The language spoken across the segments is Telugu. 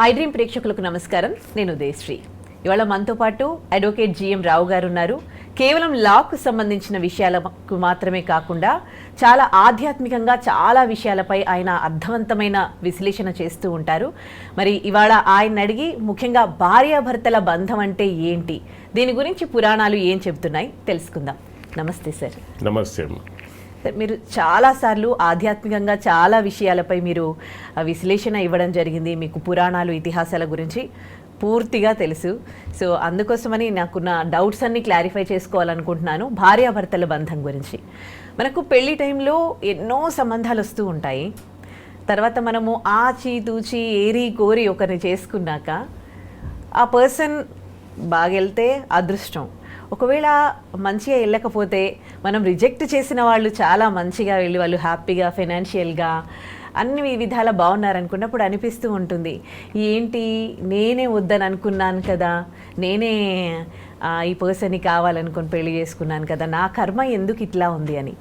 ఐడ్రీమ్ ప్రేక్షకులకు నమస్కారం. నేను ఉదయశ్రీ. ఇవాళ మనతో పాటు అడ్వకేట్ జిఎం రావు గారు ఉన్నారు. కేవలం లాకు సంబంధించిన విషయాలకు మాత్రమే కాకుండా చాలా ఆధ్యాత్మికంగా చాలా విషయాలపై ఆయన అర్థవంతమైన విశ్లేషణ చేస్తూ ఉంటారు. మరి ఇవాళ ఆయన అడిగి ముఖ్యంగా భార్యాభర్తల బంధం అంటే ఏంటి, దీని గురించి పురాణాలు ఏం చెబుతున్నాయి తెలుసుకుందాం. నమస్తే సార్. నమస్తే. మీరు చాలాసార్లు ఆధ్యాత్మికంగా చాలా విషయాలపై మీరు విశ్లేషణ ఇవ్వడం జరిగింది. మీకు పురాణాలు, ఇతిహాసాల గురించి పూర్తిగా తెలుసు. సో అందుకోసమని నాకున్న డౌట్స్ అన్ని క్లారిఫై చేసుకోవాలనుకుంటున్నాను. భార్యాభర్తల బంధం గురించి మనకు పెళ్లి టైంలో ఎన్నో సంబంధాలు వస్తూ ఉంటాయి. తర్వాత మనము ఆచి తూచి ఏరి కోరి ఒకరిని చేసుకున్నాక ఆ పర్సన్ బాగెళ్తే అదృష్టం, ఒకవేళ మంచిగా వెళ్ళకపోతే మనం రిజెక్ట్ చేసిన వాళ్ళు చాలా మంచిగా వెళ్ళి వాళ్ళు హ్యాపీగా ఫైనాన్షియల్గా అన్ని విధాలా బాగున్నారనుకున్నప్పుడు అనిపిస్తూ ఉంటుంది, ఏంటి నేనే వద్దని అనుకున్నాను కదా, నేనే ఈ పర్సన్ని కావాలనుకొని పెళ్లి చేసుకున్నాను కదా, నా కర్మ ఎందుకు ఇట్లా ఉంది అని.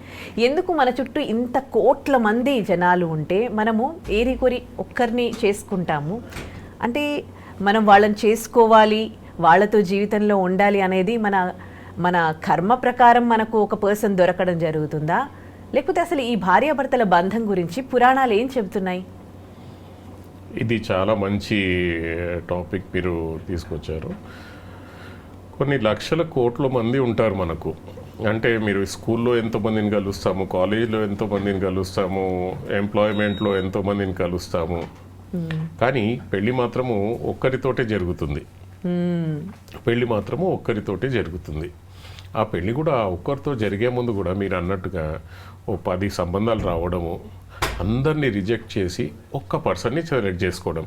ఎందుకు మన చుట్టూ ఇంత కోట్ల మంది జనాలు ఉంటే మనము ఏరికొరి ఒక్కరిని చేసుకుంటాము? అంటే మనం వాళ్ళని చేసుకోవాలి, వాళ్ళతో జీవితంలో ఉండాలి అనేది మన కర్మ ప్రకారం మనకు ఒక పర్సన్ దొరకడం జరుగుతుందా, లేకపోతే అసలు ఈ భార్యాభర్తల బంధం గురించి పురాణాలు ఏం చెబుతున్నాయి? ఇది చాలా మంచి టాపిక్ మీరు తీసుకొచ్చారు. కొన్ని లక్షల కోట్ల మంది ఉంటారు మనకు. అంటే మీరు స్కూల్లో ఎంతోమందిని కలుస్తాము, కాలేజీలో ఎంతోమందిని కలుస్తాము, ఎంప్లాయ్మెంట్లో ఎంతోమందిని కలుస్తాము, కానీ పెళ్ళి మాత్రము ఒక్కరితోటే జరుగుతుంది. పెళ్ళి మాత్రము ఒక్కరితోటే జరుగుతుంది. ఆ పెళ్ళి కూడా ఒక్కరితో జరిగే ముందు కూడా మీరు అన్నట్టుగా 10 సంబంధాలు రావడము, అందరినీ రిజెక్ట్ చేసి ఒక్క పర్సన్ని సెలెక్ట్ చేసుకోవడం.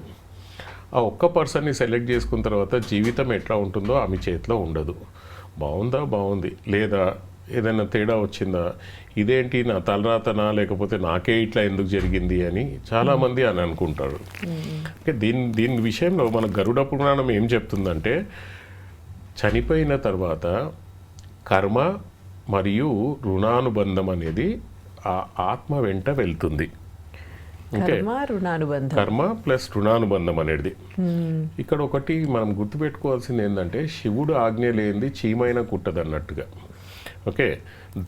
ఆ ఒక్క పర్సన్ని సెలెక్ట్ చేసుకున్న తర్వాత జీవితం ఎట్లా ఉంటుందో ఆమె చేతిలో ఉండదు. బాగుందా, బాగుంది, లేదా ఏదైనా తేడా వచ్చిందా, ఇదేంటి నా తలరాతనా, లేకపోతే నాకే ఇట్లా ఎందుకు జరిగింది అని చాలామంది అని అనుకుంటారు. అంటే దీని విషయంలో మన గరుడ పురాణం ఏం చెప్తుందంటే, చనిపోయిన తర్వాత కర్మ మరియు రుణానుబంధం అనేది ఆ ఆత్మ వెంట వెళ్తుంది. కర్మ ప్లస్ రుణానుబంధం అనేది. ఇక్కడ ఒకటి మనం గుర్తుపెట్టుకోవాల్సింది ఏంటంటే, శివుడు ఆజ్ఞ లేనిది చీమైన కుట్టదు అన్నట్టుగా. ఓకే,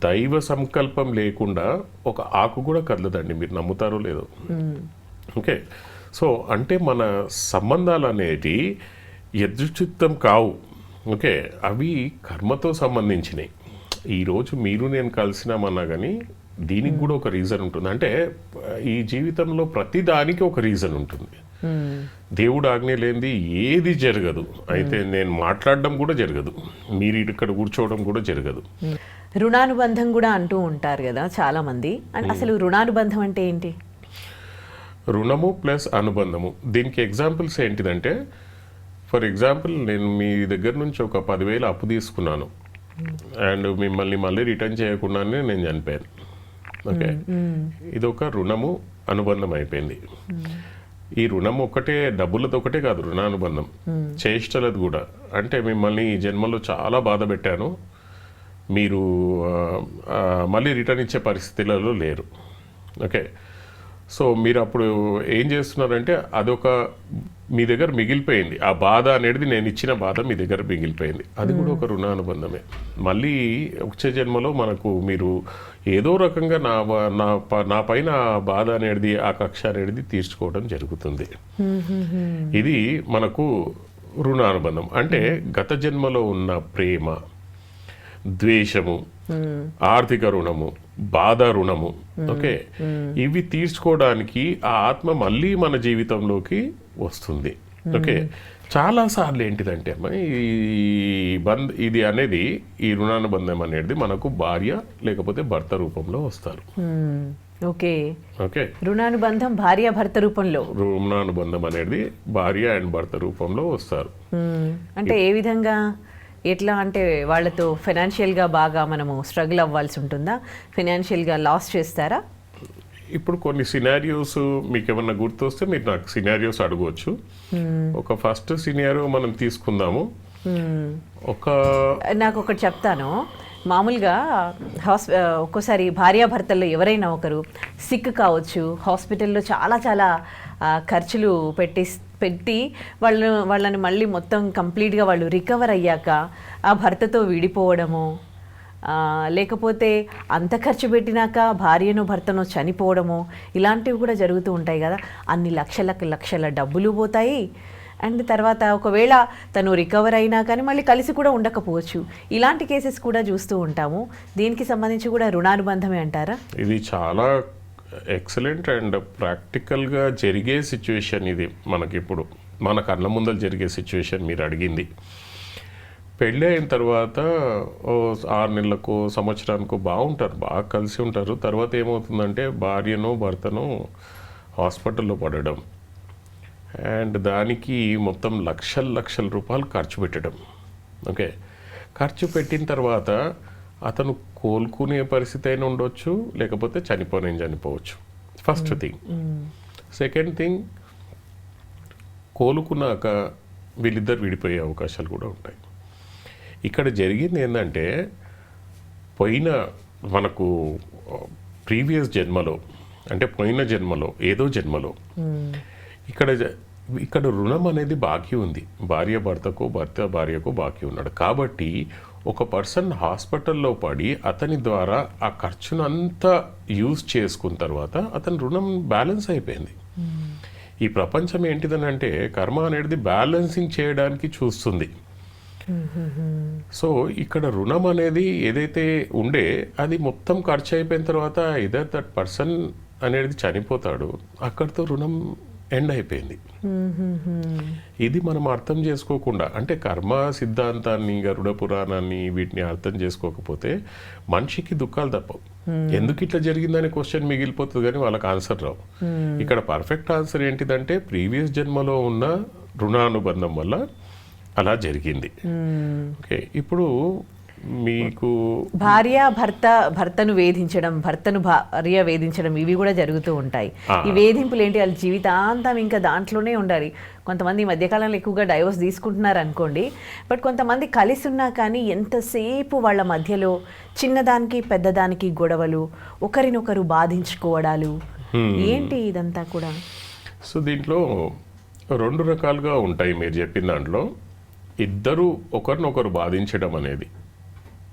దైవ సంకల్పం లేకుండా ఒక ఆకు కూడా కదలదండి, మీరు నమ్ముతారో లేదో. ఓకే, సో అంటే మన సంబంధాలు అనేవి యదృచ్ఛిత్తం కావు. ఓకే, అవి కర్మతో సంబంధించినవి. ఈరోజు మీరు నేను కలిసినామన్నా కానీ దీనికి కూడా ఒక రీజన్ ఉంటుంది. అంటే ఈ జీవితంలో ప్రతి దానికి ఒక రీజన్ ఉంటుంది. దేవుడు ఆజ్ఞ లేనిది ఏది జరగదు. అయితే నేను మాట్లాడడం కూడా జరగదు, మీరు ఇక్కడ కూర్చోవడం కూడా జరగదు. రుణానుబంధం కూడా అంటూ ఉంటారు కదా చాలా మంది. అసలు రుణానుబంధం అంటే ఏంటి? రుణము ప్లస్ అనుబంధము, దీనికి ఎగ్జాంపుల్స్ ఏంటిదంటే, ఫర్ ఎగ్జాంపుల్ నేను మీ దగ్గర నుంచి ఒక 10,000 అప్పు తీసుకున్నాను అండ్ మిమ్మల్ని మళ్ళీ రిటర్న్ చేయకుండానే నేను చనిపోయాను. ఓకే, ఇది ఒక రుణము అనుబంధం అయిపోయింది. ఈ రుణం ఒకటే, డబ్బులతో ఒకటే కాదు రుణానుబంధం, చేష్టలది కూడా. అంటే మిమ్మల్ని ఈ జన్మలో చాలా బాధ పెట్టాను, మీరు మళ్ళీ రిటర్న్ ఇచ్చే పరిస్థితులలో లేరు. ఓకే, సో మీరు అప్పుడు ఏం చేస్తున్నారంటే, అదొక మీ దగ్గర మిగిలిపోయింది. ఆ బాధ అనేది, నేను ఇచ్చిన బాధ మీ దగ్గర మిగిలిపోయింది, అది కూడా ఒక రుణానుబంధమే. మళ్ళీ వచ్చే జన్మలో మనకు మీరు ఏదో రకంగా నా పైన బాధ అనేది, ఆ కక్ష అనేది తీర్చుకోవడం జరుగుతుంది. ఇది మనకు రుణానుబంధం. అంటే గత జన్మలో ఉన్న ప్రేమ, ద్వేషము, ఆర్థిక రుణము, బాధ రుణము, ఓకే, ఇవి తీర్చుకోవడానికి ఆ ఆత్మ మళ్ళీ మన జీవితంలోకి వస్తుంది. ఓకే, చాలా సార్లు ఏంటిదంటే ఇది అనేది, ఈ రుణానుబంధం అనేది మనకు భార్య లేకపోతే భర్త రూపంలో వస్తారు. ఓకే ఓకే, రుణానుబంధం భార్య భర్త రూపంలో, రుణానుబంధం అనేది భార్య అండ్ భర్త రూపంలో వస్తారు. అంటే ఏ విధంగా, ఎట్లా అంటే వాళ్ళతో ఫైనాన్షియల్గా బాగా మనము స్ట్రగుల్ అవ్వాల్సి ఉంటుందా, ఫైనాన్షియల్గా లాస్ చేస్తారా? ఇప్పుడు కొన్ని సినారియోస్ మీకు ఏమన్నా గుర్తొస్తే మీరు నాకు సినారియోస్ అడగవచ్చు. ఒక ఫస్ట్ సినారియో మనం తీసుకుందాము. ఒక నాకు ఒకటి చెప్తాను. మామూలుగా ఒక్కోసారి భార్యాభర్తల్లో ఎవరైనా ఒకరు సిక్ కావచ్చు, హాస్పిటల్లో చాలా చాలా ఖర్చులు పెట్టి వాళ్ళని మళ్ళీ మొత్తం కంప్లీట్గా వాళ్ళు రికవర్ అయ్యాక ఆ భర్తతో విడిపోవడము, లేకపోతే అంత ఖర్చు పెట్టినాక భార్యను భర్తను చనిపోవడము, ఇలాంటివి కూడా జరుగుతూ ఉంటాయి కదా. అన్ని లక్షల డబ్బులు పోతాయి. అండ్ తర్వాత ఒకవేళ తను రికవర్ అయినా కానీ మళ్ళీ కలిసి కూడా ఉండకపోవచ్చు. ఇలాంటి కేసెస్ కూడా చూస్తూ ఉంటాము. దీనికి సంబంధించి కూడా రుణానుబంధమే అంటారా? ఇది చాలా ఎక్సలెంట్ అండ్ ప్రాక్టికల్గా జరిగే సిచ్యువేషన్ ఇది. మనకిప్పుడు మన కళ్ళ ముందర జరిగే సిచ్యువేషన్ మీరు అడిగింది. పెళ్ళి అయిన తర్వాత 6 నెలలకు సంవత్సరానికో బాగుంటారు, బాగా కలిసి ఉంటారు. తర్వాత ఏమవుతుందంటే భార్యను భర్తను హాస్పిటల్లో పడడం అండ్ దానికి మొత్తం లక్షల రూపాయలు ఖర్చు పెట్టడం. ఓకే, ఖర్చు పెట్టిన తర్వాత అతను కోలుకునే పరిస్థితి అయినా ఉండొచ్చు, లేకపోతే చనిపోవచ్చు. First thing. సెకండ్ థింగ్, కోలుకున్నాక వీళ్ళిద్దరు విడిపోయే అవకాశాలు కూడా ఉంటాయి. ఇక్కడ జరిగింది ఏంటంటే మనకు ప్రీవియస్ జన్మలో, అంటే పోయిన జన్మలో, ఏదో జన్మలో ఇక్కడ రుణం అనేది బాకీ ఉంది. భార్య భర్తకు, భర్త భార్యకు బాకీ ఉన్నాడు. కాబట్టి ఒక పర్సన్ హాస్పిటల్లో పడి అతని ద్వారా ఆ ఖర్చును అంతా యూజ్ చేసుకున్న తర్వాత అతని రుణం బ్యాలెన్స్ అయిపోయింది. ఈ ప్రపంచం ఏంటిదని అంటే కర్మ అనేది బ్యాలెన్సింగ్ చేయడానికి చూస్తుంది. సో ఇక్కడ రుణం అనేది ఏదైతే ఉండే అది మొత్తం ఖర్చు అయిపోయిన తర్వాత ఇదర్ దట్ పర్సన్ అనేది చనిపోతాడు, అక్కడితో రుణం ఎండ్ అయిపోయింది. ఇది మనం అర్థం చేసుకోకుండా, అంటే కర్మ సిద్ధాంతాన్ని, గరుడ పురాణాన్ని, వీటిని అర్థం చేసుకోకపోతే మనిషికి దుఃఖాలు తప్పవు. ఎందుకు ఇట్లా జరిగిందనే క్వశ్చన్ మిగిలిపోతుంది కానీ వాళ్ళకి ఆన్సర్ రావు. ఇక్కడ పర్ఫెక్ట్ ఆన్సర్ ఏంటిదంటే ప్రీవియస్ జన్మలో ఉన్న రుణానుబంధం వల్ల అలా జరిగింది. ఓకే, ఇప్పుడు మీకు భర్తను వేధించడం, భార్య వేధించడం, ఇవి కూడా జరుగుతూ ఉంటాయి. ఈ వేధింపులు ఏంటి, వాళ్ళ జీవితాంతం ఇంకా దాంట్లోనే ఉండాలి. కొంతమంది ఈ మధ్యకాలంలో ఎక్కువగా డైవోర్స్ తీసుకుంటున్నారు అనుకోండి, బట్ కొంతమంది కలిసి ఉన్నా కానీ ఎంతసేపు వాళ్ళ మధ్యలో చిన్నదానికి పెద్దదానికి గొడవలు, ఒకరినొకరు బాధించుకోవడాలు, ఏంటి ఇదంతా కూడా? సో దీంట్లో 2 రకాలుగా ఉంటాయి మీరు చెప్పిన దాంట్లో. ఇద్దరు ఒకరినొకరు బాధించడం అనేది,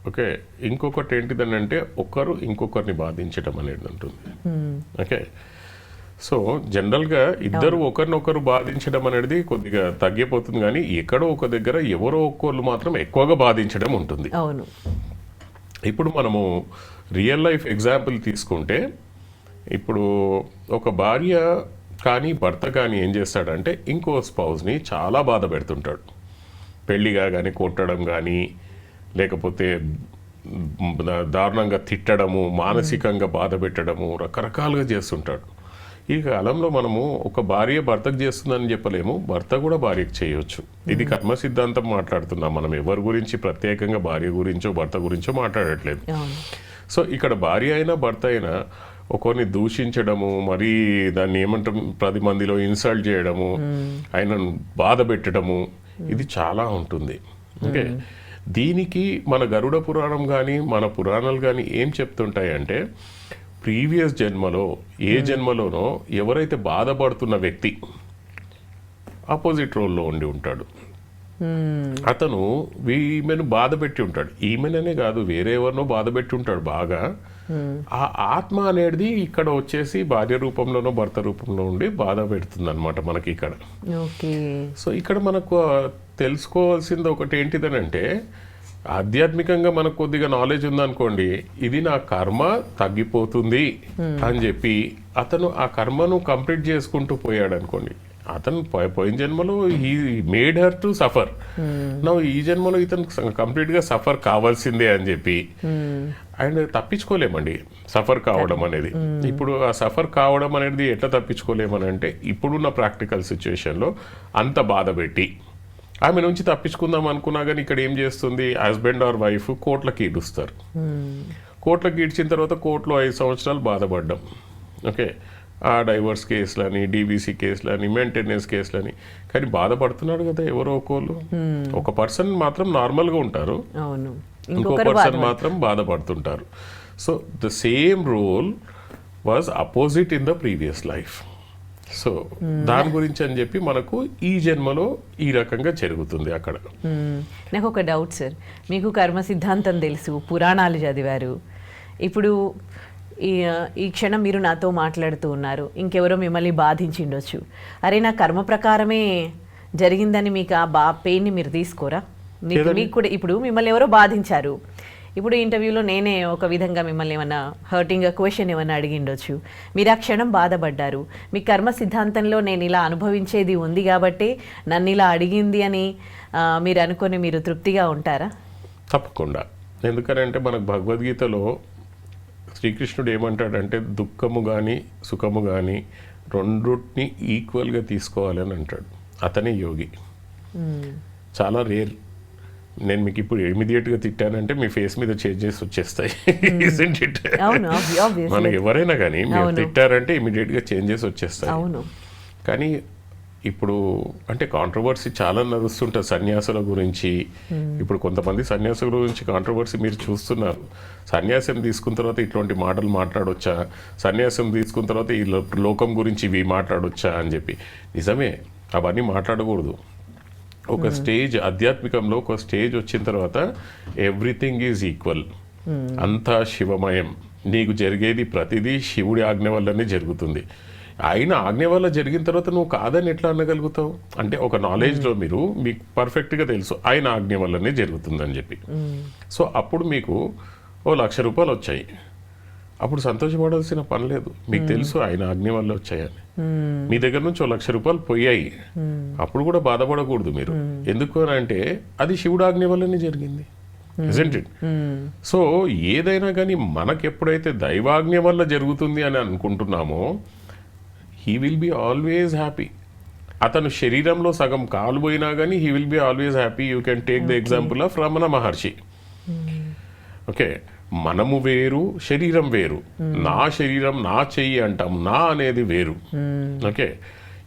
ఓకే. ఇంకొకటి ఏంటిదని అంటే ఒకరు ఇంకొకరిని బాధించడం అనేది ఉంటుంది. ఓకే, సో జనరల్గా ఇద్దరు ఒకరినొకరు బాధించడం అనేది కొద్దిగా తగ్గిపోతుంది, కానీ ఎక్కడో ఒక దగ్గర ఎవరో ఒక్కళ్ళు మాత్రం ఎక్కువగా బాధించడం ఉంటుంది. అవును. ఇప్పుడు మనము రియల్ లైఫ్ ఎగ్జాంపుల్ తీసుకుంటే, ఇప్పుడు ఒక భార్య కానీ భర్త కానీ ఏం చేస్తాడంటే ఇంకో స్పౌస్ని చాలా బాధ పెడుతుంటాడు. పెళ్ళిగా కానీ కొట్టడం కానీ, లేకపోతే దారుణంగా తిట్టడము, మానసికంగా బాధ పెట్టడము, రకరకాలుగా చేస్తుంటాడు. ఈ కాలంలో మనము ఒక భార్య భర్తకు చేస్తుందని చెప్పలేము, భర్త కూడా భార్యకు చేయొచ్చు. ఇది కర్మ సిద్ధాంతం మాట్లాడుతున్నాం మనం, ఎవరి గురించి ప్రత్యేకంగా భార్య గురించో భర్త గురించో మాట్లాడట్లేదు. సో ఇక్కడ భార్య అయినా భర్త అయినా ఒకరిని దూషించడము, మరీ దాన్ని ఏమంటాం 10 మందిలో ఇన్సల్ట్ చేయడము, ఆయనను బాధ పెట్టడము, ఇది చాలా ఉంటుంది. ఓకే, దీనికి మన గరుడ పురాణం కానీ మన పురాణాలు కానీ ఏం చెప్తుంటాయి అంటే, ప్రీవియస్ జన్మలో ఏ జన్మలోనో ఎవరైతే బాధపడుతున్న వ్యక్తి ఆపోజిట్ రోల్లో ఉండి ఉంటాడు, అతను ఈమెను బాధ పెట్టి ఉంటాడు. ఈమెననే కాదు, వేరే ఎవరినో బాధ పెట్టి ఉంటాడు బాగా. ఆ ఆత్మ అనేది ఇక్కడ వచ్చేసి భార్య రూపంలోనో భర్త రూపంలో ఉండి బాధ పెడుతుంది అనమాట మనకి ఇక్కడ. సో ఇక్కడ మనకు తెలుసుకోవాల్సింది ఒకటి ఏంటిదనంటే, ఆధ్యాత్మికంగా మనకు కొద్దిగా నాలెడ్జ్ ఉందనుకోండి, ఇది నా కర్మ తగ్గిపోతుంది అని చెప్పి అతను ఆ కర్మను కంప్లీట్ చేసుకుంటూ పోయాడు అనుకోండి, అతను పోయిన జన్మలో he made her to suffer, నా ఈ జన్మలో ఇతను కంప్లీట్ గా సఫర్ కావాల్సిందే అని చెప్పి, అండ్ తప్పించుకోలేమండి సఫర్ కావడం అనేది. ఇప్పుడు ఆ సఫర్ కావడం అనేది ఎట్లా తప్పించుకోలేమని అంటే, ఇప్పుడున్న ప్రాక్టికల్ సిచ్యువేషన్లో అంత బాధ పెట్టి ఆమె నుంచి తప్పించుకుందాం అనుకున్నా కానీ ఇక్కడ ఏం చేస్తుంది, హస్బెండ్ ఆర్ వైఫ్ కోర్టులకు ఈడుస్తారు. కోర్టులకు ఈడ్చిన తర్వాత కోర్టులో 5 సంవత్సరాలు బాధపడ్డాం. ఓకే, ఆ డైవర్స్ కేసులని, డీబీసీ కేసులని, మెయింటెనెన్స్ కేసులని. కానీ బాధపడుతున్నాడు కదా ఎవరో ఒకళ్ళు. ఒక పర్సన్ మాత్రం నార్మల్గా ఉంటారు, అవును, ఇంకో పర్సన్ మాత్రం బాధపడుతుంటారు. So the same role was opposite in the previous life. So దాని గురించి అని చెప్పి మనకు ఈ జన్మలో ఈ రకంగా జరుగుతుంది అక్కడ. నాకు ఒక డౌట్ సార్, మీకు కర్మ సిద్ధాంతం తెలుసు, పురాణాలు చదివారు, ఇప్పుడు ఈ క్షణం మీరు నాతో మాట్లాడుతూ ఉన్నారు, ఇంకెవరో మిమ్మల్ని బాధించిండొచ్చు, అరే నా కర్మ ప్రకారమే జరిగిందని మీకు ఆ పెయిన్ని మీరు తీసుకోరా? మీకు కూడా ఇప్పుడు మిమ్మల్ని ఎవరో బాధించారు, ఇప్పుడు ఇంటర్వ్యూలో నేనే ఒక విధంగా మిమ్మల్ని ఏమన్నా హర్టింగ్ క్వశ్చన్ ఏమన్నా అడిగిండొచ్చు, మీరు ఆ క్షణం బాధపడ్డారు, మీ కర్మ సిద్ధాంతంలో నేను ఇలా అనుభవించేది ఉంది కాబట్టి నన్ను ఇలా అడిగింది అని మీరు అనుకొని మీరు తృప్తిగా ఉంటారా? తప్పకుండా. ఎందుకనంటే మనకు భగవద్గీతలో శ్రీకృష్ణుడు ఏమంటాడంటే దుఃఖము కానీ సుఖము కానీ రెండుని ఈక్వల్గా తీసుకోవాలని అంటాడు. అతనే యోగి. చాలా రేర్. నేను మీకు ఇప్పుడు ఇమీడియట్గా తిట్టానంటే మీ ఫేస్ మీద చేంజెస్ వచ్చేస్తాయి. మనకి ఎవరైనా కానీ మీరు తిట్టారంటే ఇమీడియట్గా చేంజెస్ వచ్చేస్తాయి. కానీ ఇప్పుడు అంటే కాంట్రవర్సీ చాలా నడుస్తుంటుంది సన్యాసుల గురించి. ఇప్పుడు కొంతమంది సన్యాసుల గురించి కాంట్రవర్సీ మీరు చూస్తున్నారు. సన్యాసం తీసుకున్న తర్వాత ఇట్లాంటి మాటలు మాట్లాడొచ్చా, సన్యాసం తీసుకున్న తర్వాత ఈ లోకం గురించి ఇవి మాట్లాడొచ్చా అని చెప్పి. నిజమే, అవన్నీ మాట్లాడకూడదు. ఒక స్టేజ్ ఆధ్యాత్మికంలో ఒక స్టేజ్ వచ్చిన తర్వాత ఎవ్రీథింగ్ ఈజ్ ఈక్వల్. అంతా శివమయం. నీకు జరిగేది ప్రతిదీ శివుడి ఆజ్ఞ వల్లనే జరుగుతుంది. ఆయన ఆజ్ఞ వల్ల జరిగిన తర్వాత నువ్వు కాదని ఎట్లా అనగలుగుతావు? అంటే ఒక నాలెడ్జ్లో మీకు పర్ఫెక్ట్గా తెలుసు ఆయన ఆజ్ఞ వల్లనే జరుగుతుందని చెప్పి. సో అప్పుడు మీకు ₹1,00,000 వచ్చాయి. అప్పుడు సంతోషపడాల్సిన పని లేదు. మీకు తెలుసు ఆయన ఆజ్ఞ వల్ల వచ్చాయని. మీ దగ్గర నుంచి ₹1,00,000 పోయాయి, అప్పుడు కూడా బాధపడకూడదు మీరు. ఎందుకు అంటే అది శివుడు ఆజ్ఞ వల్లనే జరిగింది. isn't it? సో ఏదైనా కానీ మనకు ఎప్పుడైతే దైవాజ్ఞ వల్ల జరుగుతుంది అని అనుకుంటున్నామో he will be always happy. అతను శరీరంలో సగం కాలు పోయినా కానీ he will be always happy. You can take the example of Ramana Maharshi. Okay, మనము వేరు, శరీరం వేరు. నా శరీరం నా చెయ్యి అంటాం, నా అనేది వేరు. ఓకే,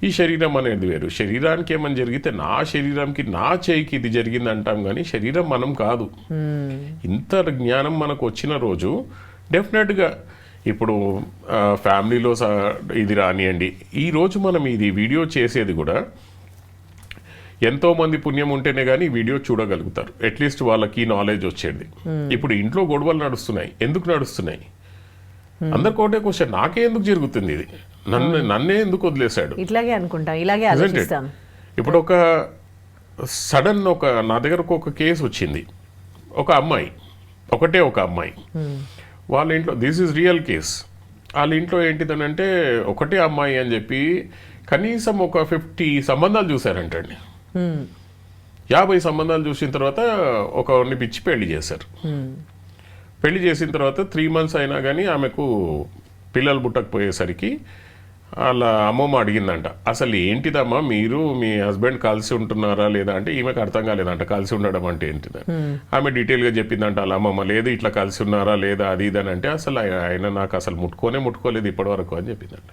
ఈ శరీరం అనేది వేరు. శరీరానికి ఏమని జరిగితే నా శరీరంకి నా చెయ్యికి ఇది జరిగింది అంటాం, కానీ శరీరం మనం కాదు. ఇంత జ్ఞానం మనకు వచ్చిన రోజు డెఫినెట్గా ఇప్పుడు ఫ్యామిలీలో ఇది రానియండి. ఈరోజు మనం ఇది వీడియో చేసేది కూడా ఎంతోమంది పుణ్యం ఉంటేనే కానీ వీడియో చూడగలుగుతారు. అట్లీస్ట్ వాళ్ళకి నాలెడ్జ్ వచ్చేది. ఇప్పుడు ఇంట్లో గొడవలు నడుస్తున్నాయి. ఎందుకు నడుస్తున్నాయి? అందరికి ఒకటే క్వశ్చన్, నాకే ఎందుకు జరుగుతుంది ఇది, నన్నే ఎందుకు వదిలేశాడు? ఇట్లాగే అనుకుంటాం, ఇలాగే ఆలోచిస్తాం. ఇప్పుడు ఒక సడన్ నా దగ్గరకు ఒక కేసు వచ్చింది. ఒక అమ్మాయి, ఒక అమ్మాయి వాళ్ళ ఇంట్లో, దిస్ ఈజ్ రియల్ కేస్. వాళ్ళ ఇంట్లో ఏంటిదనంటే ఒకటే అమ్మాయి అని చెప్పి కనీసం ఒక 50 సంబంధాలు చూశారంటండి. 50 సంబంధాలు చూసిన తర్వాత ఒకరిని పిచ్చి పెళ్లి చేశారు. పెళ్లి చేసిన తర్వాత 3 months అయినా కానీ ఆమెకు పిల్లలు పుట్టకపోయేసరికి వాళ్ళ అమ్మమ్మ అడిగిందంట, అసలు ఏంటిదమ్మా మీరు మీ హస్బెండ్ కలిసి ఉంటున్నారా లేదా అంటే ఈమెకు అర్థం కాలేదంట కలిసి ఉండడం అంటే ఏంటిదని. ఆమె డీటెయిల్గా చెప్పిందంట వాళ్ళ అమ్మమ్మ, లేదు ఇట్లా కలిసి ఉన్నారా లేదా అది ఇదని అంటే అసలు ఆయన నాకు అసలు ముట్టుకోలేదు ఇప్పటి వరకు అని చెప్పిందంట.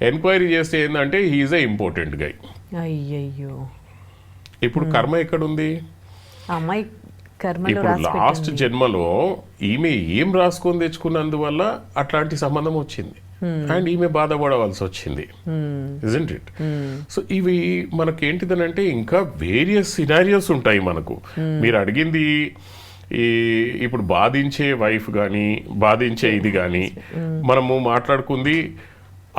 ఎంక్వైరీ చేస్తే ఏంటంటే హీఈస్ ఏ ఇంపార్టెంట్ గై. అయ్యయ్యో, ఇప్పుడు కర్మ ఎక్కడుంది? అమ్మాయి ఇప్పుడు లాస్ట్ జన్మలో ఈమె ఏం రాసుకొని తెచ్చుకున్నందువల్ల అట్లాంటి సంబంధం వచ్చింది అండ్ ఈమె బాధపడవలసి వచ్చింది. Isn't it? సో ఇవి మనకేంటిదనంటే ఇంకా వేరియస్ సినారియోస్ ఉంటాయి మనకు. మీరు అడిగింది ఇప్పుడు బాధించే వైఫ్ కానీ బాధించే ఇది కానీ, మనము మాట్లాడుకుంది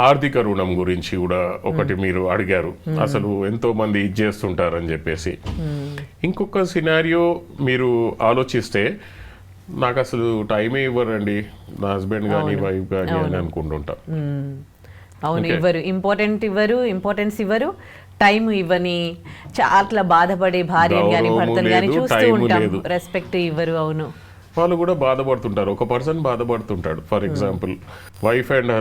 ఆర్థిక రుణం గురించి కూడా ఒకటి మీరు అడిగారు. అసలు ఎంతో మంది ఇది చేస్తుంటారని చెప్పేసి. ఇంకొక సినారియో మీరు ఆలోచిస్తే, నాకు అసలు టైమే ఇవ్వరండి నా హస్బెండ్ కానీ వైఫ్ కానీ అని అనుకుంటుంటా. అవును, ఇంపార్టెన్స్ ఇవ్వరు, టైం ఇవ్వని చాలా బాధపడే భార్యను కానీ భర్తను కానీ చూస్తూ ఉంటాం, రెస్పెక్ట్ ఇవ్వరు. అవును, వాళ్ళు కూడా బాధపడుతుంటారు. ఒక పర్సన్ బాధపడుతుంటాడు. For example wife and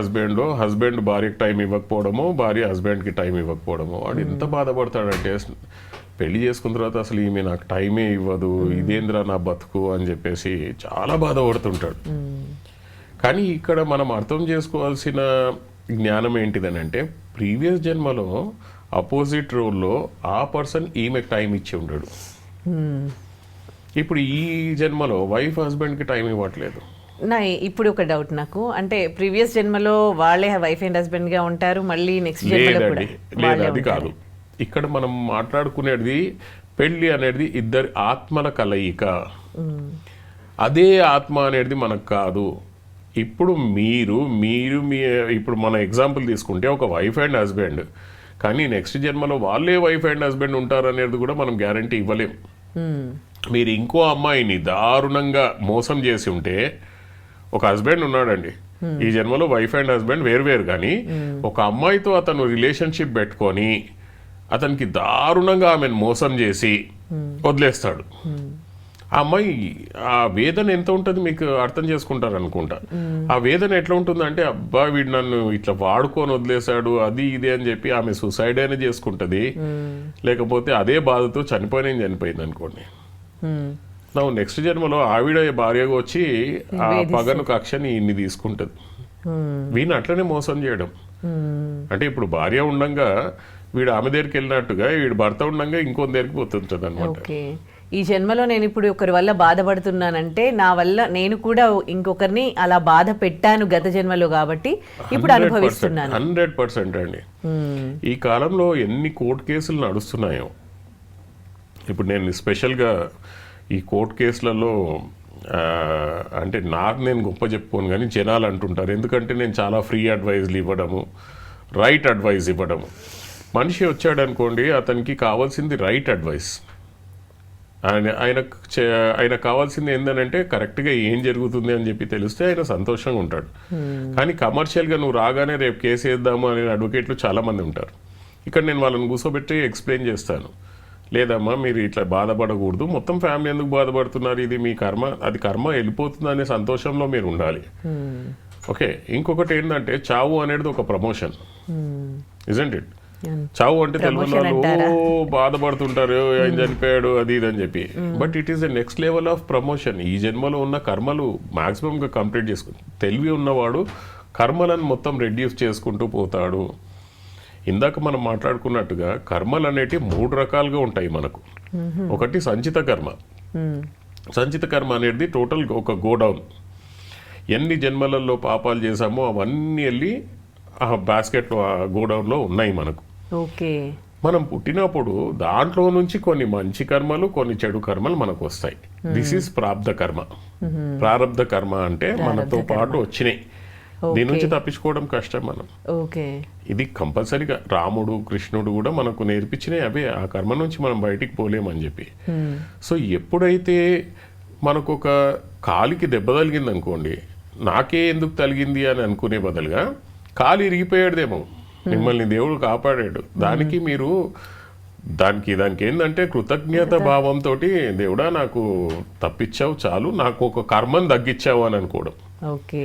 husband భార్యకి టైం ఇవ్వకపోవడమో, భార్య హస్బెండ్కి టైం ఇవ్వకపోవడమో, వాడు ఎంత బాధపడతాడంటే పెళ్లి చేసుకున్న తర్వాత అసలు ఈమె నాకు టైమే ఇవ్వదు, ఇదేంద్రా నా బతుకు అని చెప్పేసి చాలా బాధపడుతుంటాడు. కానీ ఇక్కడ మనం అర్థం చేసుకోవాల్సిన జ్ఞానం ఏంటిదని అంటే ప్రీవియస్ జన్మలో అపోజిట్ రోల్లో ఆ పర్సన్ ఈమెకు టైం ఇచ్చి ఉండడు. ఇప్పుడు ఈ జన్మలో వైఫ్ హస్బెండ్కి టైం ఇవ్వట్లేదు. ఇప్పుడు ఒక డౌట్ నాకు, అంటే ప్రీవియస్ జన్మలో వాళ్ళే వైఫ్ అండ్ హస్బెండ్ గా ఉంటారు, మళ్ళీ నెక్స్ట్ జన్మలో కూడా లేదు, అది కాదు. ఇక్కడ మనం మాట్లాడుకునేది పెళ్లి అనేది ఇద్దరి ఆత్మల కలయిక. అదే ఆత్మ అనేది మనకు కాదు. ఇప్పుడు మీరు ఇప్పుడు మన ఎగ్జాంపుల్ తీసుకుంటే ఒక వైఫ్ అండ్ హస్బెండ్, కానీ నెక్స్ట్ జన్మలో వాళ్ళే వైఫ్ అండ్ హస్బెండ్ ఉంటారు అనేది కూడా మనం గ్యారంటీ ఇవ్వలేం. మీరు ఇంకో అమ్మాయిని దారుణంగా మోసం చేసి ఉంటే, ఒక హస్బెండ్ ఉన్నాడండి, ఈ జన్మలో వైఫ్ అండ్ హస్బెండ్ వేరు కానీ ఒక అమ్మాయితో అతను రిలేషన్షిప్ పెట్టుకొని అతనికి దారుణంగా ఆమెను మోసం చేసి వదిలేస్తాడు. ఆ అమ్మాయి ఆ వేదన ఎంత ఉంటుంది మీకు అర్థం చేసుకుంటారు అనుకుంటా. ఆ వేదన ఎట్లా ఉంటుందంటే, అబ్బా వీడు నన్ను ఇట్లా వాడుకొని వదిలేశాడు అది ఇది అని చెప్పి ఆమె సూసైడ్ అయినా చేసుకుంటది, లేకపోతే అదే బాధతో చనిపోయింది అనుకోండి. నా నెక్స్ట్ జన్మలో ఆవిడ భార్యగా వచ్చి ఆ పగను కక్షని ఇన్ని తీసుకుంటది. వీడిని అట్లనే మోసం చేయడం అంటే, ఇప్పుడు భార్య ఉండంగా వీడు ఆమె దగ్గరికి వెళ్ళినట్టుగా వీడు భర్త ఉండంగా ఇంకో దగ్గరికి పోతుంటది అనమాట. ఈ జన్మలో నేను ఇప్పుడు ఒకరి వల్ల బాధపడుతున్నానంటే నా వల్ల నేను కూడా ఇంకొకరిని అలా బాధ పెట్టాను గత జన్మలో, కాబట్టి ఇప్పుడు అనుభవిస్తున్నాను. 100% అండి. ఈ కాలంలో ఎన్ని కోర్టు కేసులు నడుస్తున్నాయో, ఇప్పుడు నేను స్పెషల్గా ఈ కోర్టు కేసులలో అంటే నాకు నేను గొప్ప చెప్పుకోను కానీ జనాలు అంటుంటారు, ఎందుకంటే నేను చాలా ఫ్రీ అడ్వైజ్లు ఇవ్వడము, రైట్ అడ్వైజ్ ఇవ్వడము. మనిషి వచ్చాడు అనుకోండి, అతనికి కావాల్సింది రైట్ అడ్వైస్. ఆయన కావాల్సింది ఏంటంటే కరెక్ట్గా ఏం జరుగుతుంది అని చెప్పి తెలిస్తే ఆయన సంతోషంగా ఉంటాడు. కానీ కమర్షియల్గా నువ్వు రాగానే రేపు కేసు వేద్దాము అనే అడ్వకేట్లు చాలామంది ఉంటారు. ఇక్కడ నేను వాళ్ళని కూర్చోబెట్టి ఎక్స్ప్లెయిన్ చేస్తాను, లేదమ్మా మీరు ఇట్లా బాధపడకూడదు, మొత్తం ఫ్యామిలీ ఎందుకు బాధపడుతున్నారు, ఇది మీ కర్మ, అది కర్మ వెళ్ళిపోతుంది అనే సంతోషంలో మీరు ఉండాలి. ఓకే, ఇంకొకటి ఏంటంటే చావు అనేది ఒక ప్రమోషన్, ఇజంట్ ఇట్? చావు అంటే తెలుగు బాధపడుతుంటారు, ఆయన చనిపోయాడు అది ఇది అని చెప్పి, but it is the next level of promotion. ఈ జన్మలో ఉన్న కర్మలు మాక్సిమంగా కంప్లీట్ చేసుకుంటారు. తెలివి ఉన్నవాడు కర్మలను మొత్తం రెడ్యూస్ చేసుకుంటూ పోతాడు. ఇందాక మనం మాట్లాడుకున్నట్టుగా కర్మలు అనేటివి 3 రకాలుగా ఉంటాయి మనకు. ఒకటి సంచిత కర్మ. సంచిత కర్మ అనేది టోటల్ ఒక గోడౌన్. ఎన్ని జన్మలలో పాపాలు చేశామో అవన్నీ వెళ్ళి ఆ బాస్కెట్లో, ఆ గోడౌన్లో ఉన్నాయి మనకు. ఓకే, మనం పుట్టినప్పుడు దాంట్లో నుంచి కొన్ని మంచి కర్మలు, కొన్ని చెడు కర్మలు మనకు వస్తాయి. దిస్ ఈస్ ప్రారబ్ధ కర్మ. ప్రారబ్ధ కర్మ అంటే మనతో పాటు వచ్చినాయి, దీని నుంచి తప్పించుకోవడం కష్టం మనం. ఓకే, ఇది కంపల్సరీగా రాముడు కృష్ణుడు కూడా మనకు నేర్పించినాయి అవే. ఆ కర్మ నుంచి మనం బయటికి పోలేమని చెప్పి. సో ఎప్పుడైతే మనకు ఒక కాలికి దెబ్బ తగిలింది అనుకోండి, నాకే ఎందుకు తగిలింది అని అనుకునే బదులుగా కాలు ఇరిగిపోయాడేమో, మిమ్మల్ని దేవుడు కాపాడాడు, దానికి మీరు దానికి ఏంటంటే కృతజ్ఞత భావంతో దేవుడా నాకు తప్పించావు చాలు, నాకు ఒక కర్మను తగ్గించావు అని అనుకోవడం. ఓకే,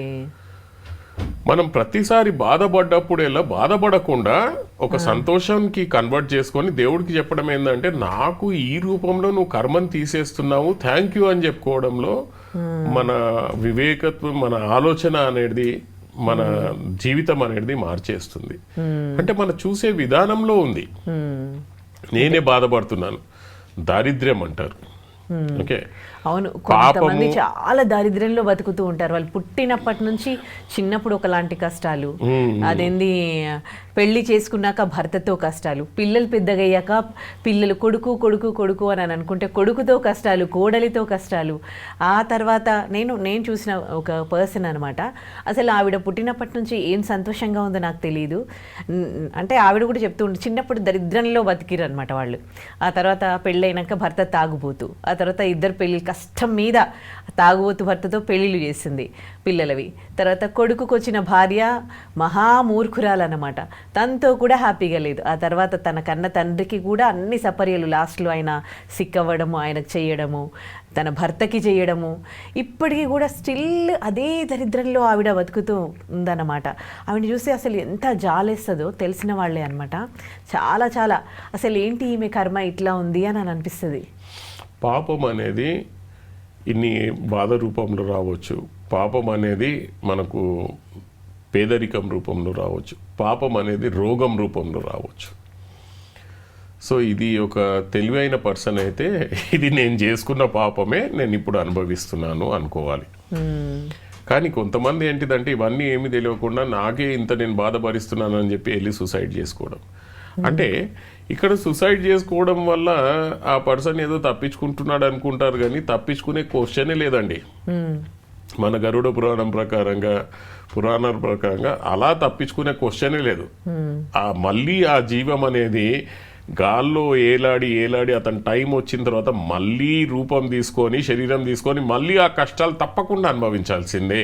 మనం ప్రతిసారి బాధపడ్డప్పుడేలా బాధపడకుండా ఒక సంతోషానికి కన్వర్ట్ చేసుకొని దేవుడికి చెప్పడం ఏంటంటే, నాకు ఈ రూపంలో నువ్వు కర్మను తీసేస్తున్నావు, థ్యాంక్ యూ అని చెప్పుకోవడంలో మన వివేకత్వం, మన ఆలోచన అనేది, మన జీవితం అనేది మార్చేస్తుంది. అంటే మనం చూసే విధానంలో ఉంది. నేనే బాధపడుతున్నాను, దారిద్ర్యం అంటారు. ఓకే, అవును, కొంతమంది చాలా దారిద్ర్యంలో బతుకుతూ ఉంటారు. వాళ్ళు పుట్టినప్పటి నుంచి చిన్నప్పుడు ఒకలాంటి కష్టాలు, అదేంది పెళ్లి చేసుకున్నాక భర్తతో కష్టాలు, పిల్లలు పెద్దగయ్యాక పిల్లలు కొడుకు కొడుకు కొడుకు అని అనుకుంటే కొడుకుతో కష్టాలు, కోడలితో కష్టాలు. ఆ తర్వాత నేను చూసిన ఒక పర్సన్ అనమాట, అసలు ఆవిడ పుట్టినప్పటి నుంచి ఏం సంతోషంగా ఉందో నాకు తెలియదు. అంటే ఆవిడ కూడా చెప్తూ ఉంటుంది, చిన్నప్పుడు దరిద్రంలో బతికిరు అనమాట వాళ్ళు. ఆ తర్వాత పెళ్ళైనాక భర్త తాగుబోతు, ఆ తర్వాత ఇద్దరు పెళ్ళి కష్టం మీద తాగుబోతు భర్తతో పెళ్ళిళ్ళు చేసింది పిల్లలవి. తర్వాత కొడుకుకు వచ్చిన భార్య మహామూర్ఖురాలన్నమాట, తనతో కూడా హ్యాపీగా లేదు. ఆ తర్వాత తన కన్న తండ్రికి కూడా అన్ని సపర్యలు, లాస్ట్లో ఆయన సిక్ అవ్వడము, ఆయనకు చేయడము, తన భర్తకి చేయడము, ఇప్పటికీ కూడా స్టిల్ అదే దరిద్రంలో ఆవిడ బతుకుతూ ఉందన్నమాట. ఆవిడ చూస్తే అసలు ఎంత జాలేస్తుందో తెలిసిన వాళ్ళే అనమాట. చాలా చాలా అసలు ఏంటి ఈమె కర్మ ఇట్లా ఉంది అని అనిపిస్తుంది. పాపం అనేది ఇన్ని బాధ రూపంలో రావచ్చు. పాపం అనేది మనకు పేదరికం రూపంలో రావచ్చు, పాపం అనేది రోగం రూపంలో రావచ్చు. సో ఇది ఒక తెలివైన పర్సన్ అయితే ఇది నేను చేసుకున్న పాపమే నేను ఇప్పుడు అనుభవిస్తున్నాను అనుకోవాలి. కానీ కొంతమంది ఏంటిదంటే ఇవన్నీ ఏమీ తెలియకుండా నాకే ఇంత నేను బాధపరిస్తున్నాను అని చెప్పి వెళ్ళి సూసైడ్ చేసుకోవడం. అంటే ఇక్కడ సూసైడ్ చేసుకోవడం వల్ల ఆ పర్సన్ ఏదో తప్పించుకుంటున్నాడు అనుకుంటారు, కానీ తప్పించుకునే క్వశ్చనే లేదండి. మన గరుడ పురాణాల ప్రకారంగా అలా తప్పించుకునే క్వశ్చనే లేదు. మళ్ళీ ఆ జీవం అనేది గాల్లో ఏలాడి అతని టైం వచ్చిన తర్వాత మళ్ళీ రూపం తీసుకొని శరీరం తీసుకొని మళ్ళీ ఆ కష్టాలు తప్పకుండా అనుభవించాల్సిందే.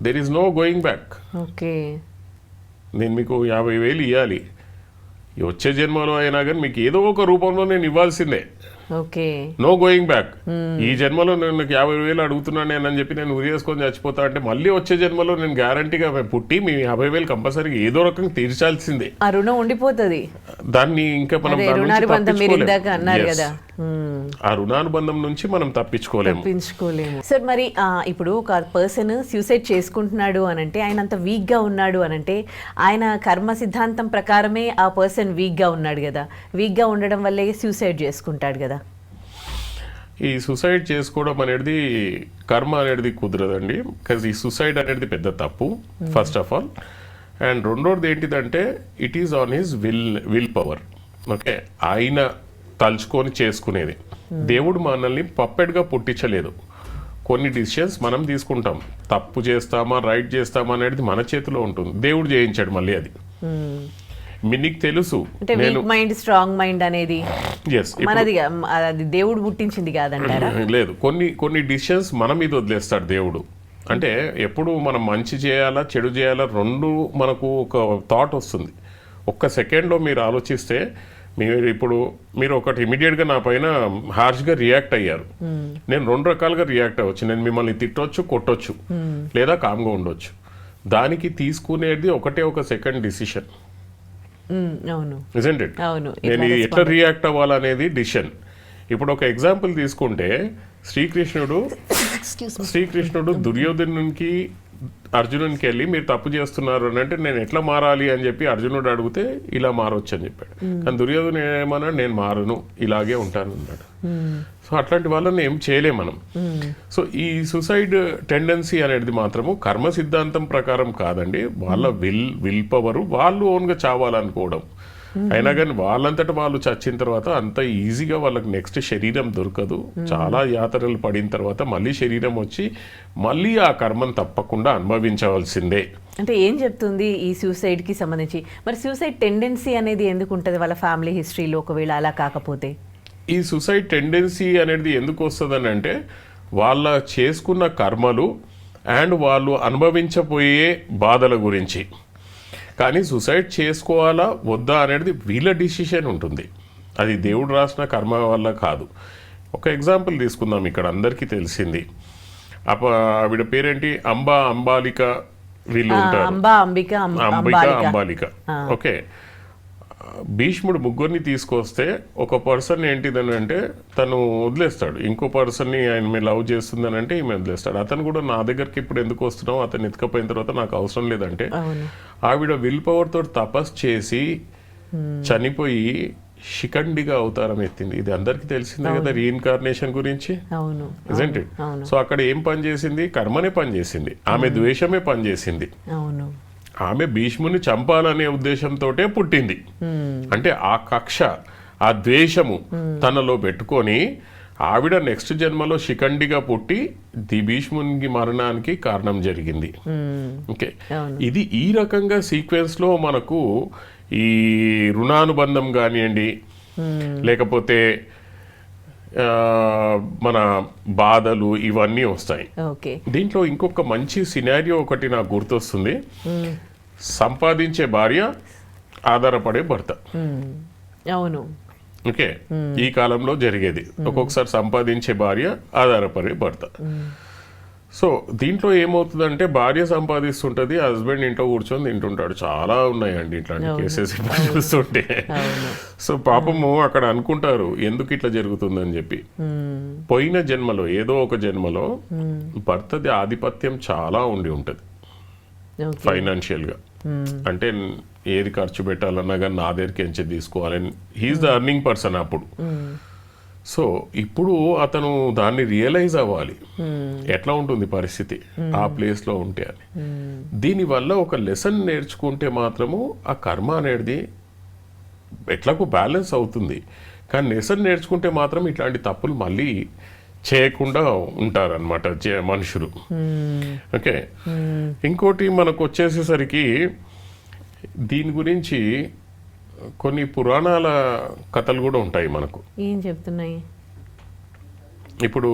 There is no going back. Okay, నేను మీకు 50,000 ఇవ్వాలి, వచ్చే జన్మలో అయినా కానీ మీకు ఏదో ఒక రూపంలో నేను ఇవ్వాల్సిందే. Okay, no going back. ఈ జన్మలో నేను 50,000 అడుగుతున్నాను అని చెప్పి నేను ఉరేసుకొని చచ్చిపోతా అంటే మళ్ళీ వచ్చే జన్మలో నేను గ్యారంటీగా పుట్టి మీ 50,000 కంపల్సరీగా ఏదో రకంగా తీర్చాల్సిందే. ఆ రుణం ఉండిపోతుంది. దాన్ని ఇంకా మనం ఆ రుణానుబంధం నుంచి మనం తప్పించుకోలేము. సార్ మరి ఇప్పుడు ఒక పర్సన్ సూసైడ్ చేసుకుంటున్నాడు అనంటే ఆయన అంత వీక్ గా ఉన్నాడు అనంటే ఆయన కర్మ సిద్ధాంతం ప్రకారమే ఆ పర్సన్ వీక్ గా ఉన్నాడు కదా, వీక్ గా ఉండడం వల్లే సూసైడ్ చేసుకుంటాడు కదా. ఈ సూసైడ్ చేసుకోవడం అనేది కర్మ అనేది కుదరదండి. బికాజ్ ఈ సూసైడ్ అనేది పెద్ద తప్పు ఫస్ట్ ఆఫ్ ఆల్. అండ్ రెండోది ఏంటిదంటే it is on his will power. Okay, ఆయన తలుచుకొని చేసుకునేది. దేవుడు మనల్ని పప్పెట్గా పుట్టించలేదు. కొన్ని డిసిషన్స్ మనం తీసుకుంటాం, తప్పు చేస్తామా రైట్ చేస్తామా అనేది మన చేతిలో ఉంటుంది. దేవుడు చేయించాడు మళ్ళీ అది. మీకు తెలుసు మైండ్ స్ట్రాంగ్ మైండ్ అనేది మనది, అది దేవుడు పుట్టించింది కాదంటారా? లేదు, కొన్ని డిసిషన్స్ మన మీద వదిలేస్తాడు దేవుడు. అంటే ఎప్పుడు మనం మంచి చేయాలా చెడు చేయాలా రెండు మనకు ఒక థాట్ వస్తుంది. ఒక్క సెకండ్లో మీరు ఆలోచిస్తే మీరు ఒకటి ఇమీడియట్గా నా పైన హార్ష్గా రియాక్ట్ అయ్యారు. నేను రెండు రకాలుగా రియాక్ట్ అవ్వచ్చు. నేను మిమ్మల్ని తిట్టొచ్చు, కొట్టొచ్చు, లేదా కామ్గా ఉండొచ్చు. దానికి తీసుకునేది ఒక సెకండ్ డిసిషన్. నేను ఎట్లా రియాక్ట్ అవ్వాలనేది డిసిషన్. ఇప్పుడు ఒక ఎగ్జాంపుల్ తీసుకుంటే శ్రీకృష్ణుడు దుర్యోధనునికి అర్జునునికి వెళ్ళి మీరు తప్పు చేస్తున్నారు అని అంటే నేను ఎట్లా మారాలి అని చెప్పి అర్జునుడు అడిగితే ఇలా మారొచ్చు అని చెప్పాడు. కానీ దుర్యోధను ఏమన్నాడు, నేను మారను, ఇలాగే ఉంటాను అన్నాడు. సో అట్లాంటి వాళ్ళని ఏం చేయలేం మనం. సో ఈ సూసైడ్ టెండెన్సీ అనేది మాత్రము కర్మ సిద్ధాంతం ప్రకారం కాదండి. వాళ్ళ విల్ పవర్, వాళ్ళు ఓన్గా చావాలనుకోవడం. అయినా కానీ వాళ్ళంతటా వాళ్ళు చచ్చిన తర్వాత అంత ఈజీగా వాళ్ళకి నెక్స్ట్ శరీరం దొరకదు. చాలా యాతనలు పడిన తర్వాత మళ్ళీ శరీరం వచ్చి మళ్ళీ ఆ కర్మను తప్పకుండా అనుభవించవలసిందే. అంటే ఏం చెప్తుంది ఈ సూసైడ్ కి సంబంధించి? మరి సూసైడ్ టెండెన్సీ అనేది ఎందుకు ఉంటుంది వాళ్ళ ఫ్యామిలీ హిస్టరీలో ఒకవేళ అలా కాకపోతే? ఈ సూసైడ్ టెండెన్సీ అనేది ఎందుకు వస్తుందని అంటే వాళ్ళ చేసుకున్న కర్మలు అండ్ వాళ్ళు అనుభవించబోయే బాధల గురించి. కానీ సూసైడ్ చేసుకోవాలా వద్దా అనేది వీళ్ళ డిసిషన్ ఉంటుంది. అది దేవుడు రాసిన కర్మ వల్ల కాదు. ఒక ఎగ్జాంపుల్ తీసుకుందాం, ఇక్కడ అందరికీ తెలిసింది. ఆవిడ పేరేంటి, అంబాలిక. వీళ్ళు ఉంటారు అంబాలిక. ఓకే, భీష్ముడు ముగ్గురిని తీసుకొస్తే ఒక పర్సన్ ఏంటిదని అంటే తను వదిలేస్తాడు. ఇంకో పర్సన్ని ఆయన మీద లవ్ చేస్తుందని అంటే ఈమె వదిలేస్తాడు. అతను కూడా నా దగ్గరికి ఇప్పుడు ఎందుకు వస్తున్నావు, అతను ఎత్తుకపోయిన తర్వాత నాకు అవసరం లేదంటే ఆవిడ విల్ పవర్ తోటి తపస్సు చేసి చనిపోయి శిఖండిగా అవతారం ఎత్తింది. ఇది అందరికి తెలిసిందే కదా రీఇన్కార్నేషన్ గురించి. Isn't it? సో అక్కడ ఏం పని చేసింది? కర్మనే పని చేసింది. ఆమె ద్వేషమే పని చేసింది. ఆమె భీష్ముని చంపాలనే ఉద్దేశంతో పుట్టింది. అంటే ఆ కక్ష, ఆ ద్వేషము తనలో పెట్టుకొని ఆవిడ నెక్స్ట్ జన్మలో శిఖండిగా పుట్టి భీష్మునికి మరణానికి కారణం జరిగింది. ఓకే, ఇది ఈ రకంగా సీక్వెన్స్ లో మనకు ఈ రుణానుబంధం కానివ్వండి, లేకపోతే మన బాధలు ఇవన్నీ వస్తాయి. దీంట్లో ఇంకొక మంచి సినారియో ఒకటి నాకు గుర్తొస్తుంది. సంపాదించే భార్య, ఆధారపడే భర్త. అవును, ఓకే, ఈ కాలంలో జరిగేది. ఒక్కొక్కసారి సంపాదించే భార్య, ఆధారపడే భర్త. సో దీంట్లో ఏమవుతుందంటే భార్య సంపాదిస్తుంటది, హస్బెండ్ ఇంట్లో కూర్చొని తింటుంటాడు. చాలా ఉన్నాయండి ఇట్లాంటి కేసెస్ చూస్తుంటే. సో పాపము అక్కడ అనుకుంటారు ఎందుకు ఇట్లా జరుగుతుందని చెప్పి. పోయిన జన్మలో ఏదో ఒక జన్మలో భర్తది ఆధిపత్యం చాలా ఉండి ఉంటది ఫైనాన్షియల్ గా. అంటే ఏది ఖర్చు పెట్టాలన్నా కానీ నా దగ్గరికి ఎంచే తీసుకోవాలని, హీఈస్ ద అర్నింగ్ పర్సన్ అప్పుడు. సో ఇప్పుడు అతను దాన్ని రియలైజ్ అవ్వాలి ఎట్లా ఉంటుంది పరిస్థితి ఆ ప్లేస్ లో ఉంటే అని. దీనివల్ల ఒక లెసన్ నేర్చుకుంటే మాత్రము ఆ కర్మ అనేది ఎట్లాగో బ్యాలెన్స్ అవుతుంది. కానీ లెసన్ నేర్చుకుంటే మాత్రం ఇట్లాంటి తప్పులు మళ్ళీ చేయకుండా ఉంటారనమాట మనుషులు. ఓకే, ఇంకోటి మనకు వచ్చేసేసరికి దీని గురించి కొన్ని పురాణాల కథలు కూడా ఉంటాయి మనకు. ఏం చెప్తున్నాయి? ఇప్పుడు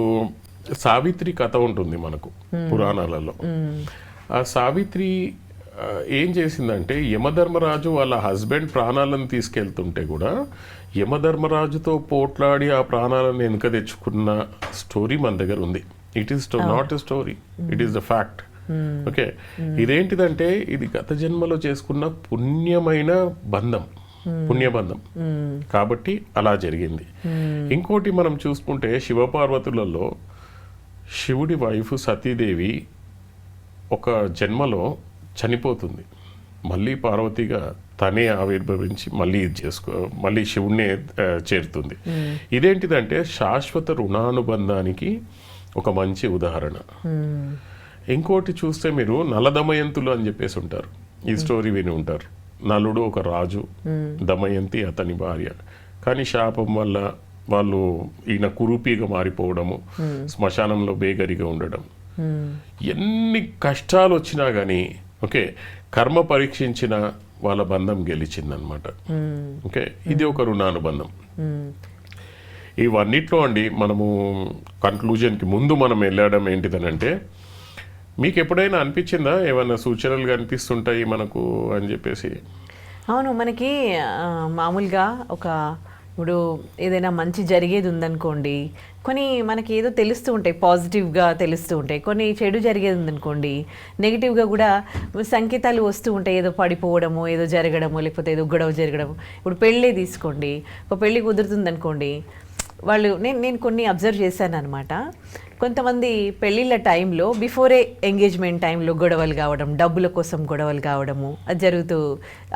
సావిత్రి కథ ఉంటుంది మనకు పురాణాలలో. ఆ సావిత్రి ఏం చేసిందంటే యమధర్మరాజు వాళ్ళ హస్బెండ్ ప్రాణాలను తీసుకెళ్తుంటే కూడా యమధర్మరాజుతో పోట్లాడి ఆ ప్రాణాలను వెనుక తెచ్చుకున్న స్టోరీ మన దగ్గర ఉంది. It is not a story, it is the fact. Okay, ఇదేంటిదంటే ఇది గత జన్మలో చేసుకున్న పుణ్యమైన బంధం, పుణ్యబంధం కాబట్టి అలా జరిగింది. ఇంకోటి మనం చూసుకుంటే శివపార్వతులలో శివుడి వైఫ్ సతీదేవి ఒక జన్మలో చనిపోతుంది, మళ్ళీ పార్వతిగా తనే ఆవిర్భవించి మళ్ళీ శివుణ్ణే చేరుతుంది. ఇదేంటిదంటే శాశ్వత రుణానుబంధానికి ఒక మంచి ఉదాహరణ. ఇంకోటి చూస్తే మీరు నలదమయంతులు అని చెప్పేసి ఉంటారు, ఈ స్టోరీ విని ఉంటారు. నలుడు ఒక రాజు, దమయంతి అతని భార్య. కానీ శాపం వల్ల వాళ్ళు ఈయన కురూపిగా మారిపోవడము, శ్మశానంలో బేగరిగా ఉండడం, ఎన్ని కష్టాలు వచ్చినా కానీ ఓకే కర్మ పరీక్షించిన వాళ్ళ బంధం గెలిచిందనమాట. ఓకే, ఇది ఒక రుణానుబంధం. ఇవన్నిట్లో అండి మనము కన్క్లూజన్కి ముందు మనం వెళ్ళడం ఏంటిదనంటే, మీకు ఎప్పుడైనా అనిపించిందా ఏమైనా సూచనలు కనిపిస్తుంటాయి మనకు అని చెప్పేసి? అవును, మనకి మామూలుగా ఇప్పుడు ఏదైనా మంచి జరిగేది ఉందనుకోండి, కొన్ని మనకి ఏదో తెలుస్తూ ఉంటాయి, పాజిటివ్గా తెలుస్తూ ఉంటాయి. కొన్ని చెడు జరిగేది ఉందనుకోండి, నెగిటివ్గా కూడా సంకేతాలు వస్తూ ఉంటాయి, ఏదో పడిపోవడము, ఏదో జరగడము, లేకపోతే ఏదో గొడవ జరగడము. ఇప్పుడు పెళ్ళే తీసుకోండి, ఒక పెళ్ళి కుదురుతుంది అనుకోండి, వాళ్ళు నేను కొన్ని అబ్జర్వ్ చేశాను అనమాట. కొంతమంది పెళ్ళిళ్ళ టైంలో బిఫోరే ఎంగేజ్మెంట్ టైంలో గొడవలు కావడం, డబ్బుల కోసం గొడవలు కావడము